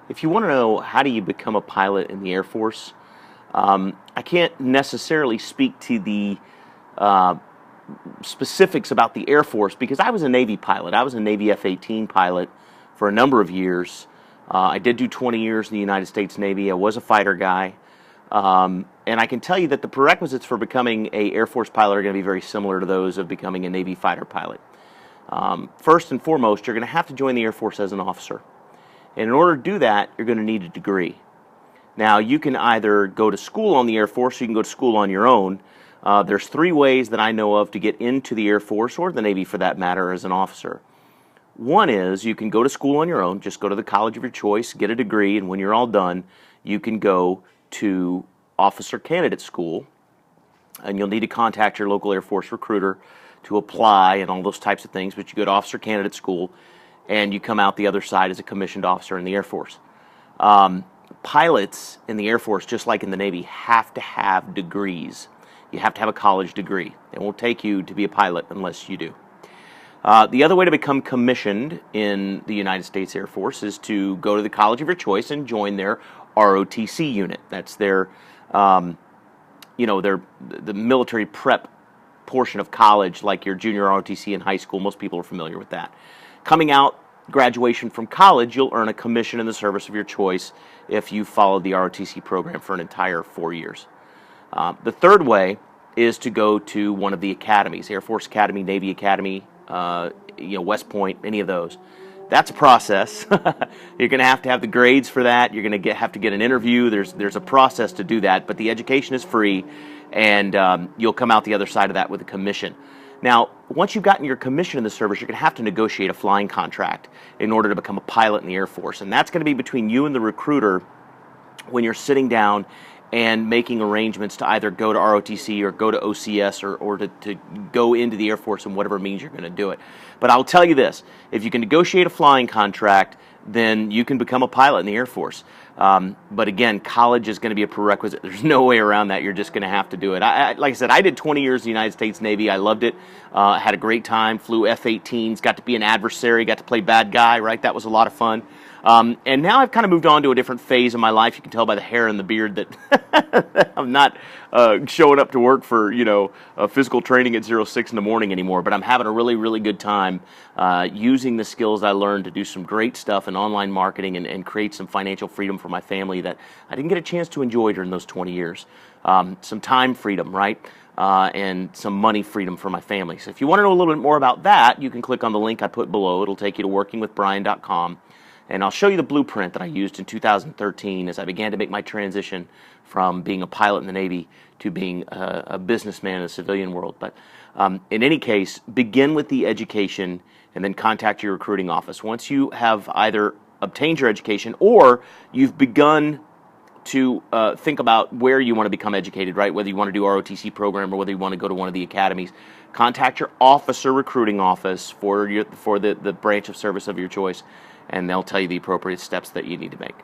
If you want to know how do you become a pilot in the Air Force, I can't necessarily speak to the specifics about the Air Force because I was a Navy pilot. I was a Navy F-18 pilot for a number of years. I did do 20 years in the United States Navy. I was a fighter guy. And I can tell you that the prerequisites for becoming an Air Force pilot are going to be very similar to those of becoming a Navy fighter pilot. First and foremost, you're going to have to join the Air Force as an officer. And in order to do that, you're going to need a degree. Now, you can either go to school on the Air Force or you can go to school on your own. There's three ways that I know of to get into the Air Force, or the Navy for that matter, as an officer. One is you can go to school on your own, just go to the college of your choice, get a degree, and when you're all done, you can go to officer candidate school, and you'll need to contact your local Air Force recruiter to apply and all those types of things, but you go to officer candidate school, and you come out the other side as a commissioned officer in the Air Force. Pilots in the Air Force, just like in the Navy, have to have degrees. You have to have a college degree. It won't take you to be a pilot unless you do. The other way to become commissioned in the United States Air Force is to go to the college of your choice and join their ROTC unit. That's their, the military prep portion of college, like your junior ROTC in high school. Most people are familiar with that. Coming out, graduation from college, you'll earn a commission in the service of your choice if you followed the ROTC program for an entire 4 years. The third way is to go to one of the academies, Air Force Academy, Navy Academy, West Point, any of those. That's a process. You're going to have the grades for that. You're going to have to get an interview. There's a process to do that, but the education is free, and you'll come out the other side of that with a commission. Now, once you've gotten your commission in the service, you're going to have to negotiate a flying contract in order to become a pilot in the Air Force, and that's going to be between you and the recruiter when you're sitting down and making arrangements to either go to ROTC or go to OCS or to go into the Air Force in whatever means you're going to do it. But I'll tell you this, if you can negotiate a flying contract, then you can become a pilot in the Air Force. But again, college is going to be a prerequisite. There's no way around that. You're just going to have to do it. Like I said, I did 20 years in the United States Navy. I loved it. Had a great time. Flew F-18s. Got to be an adversary. Got to play bad guy. Right, that was a lot of fun. And now I've kind of moved on to a different phase of my life. You can tell by the hair and the beard that I'm not showing up to work for physical training at 06 in the morning anymore. But I'm having a really, really good time using the skills I learned to do some great stuff in online marketing and create some financial freedom for my family that I didn't get a chance to enjoy during those 20 years. Some time freedom, right? And some money freedom for my family. So if you want to know a little bit more about that, you can click on the link I put below. It'll take you to workingwithbrian.com. And I'll show you the blueprint that I used in 2013 as I began to make my transition from being a pilot in the Navy to being a businessman in the civilian world. But in any case, begin with the education and then contact your recruiting office. Once you have either obtained your education or you've begun to think about where you want to become educated, right? Whether you want to do ROTC program or whether you want to go to one of the academies, contact your officer recruiting office for the branch of service of your choice, and they'll tell you the appropriate steps that you need to make.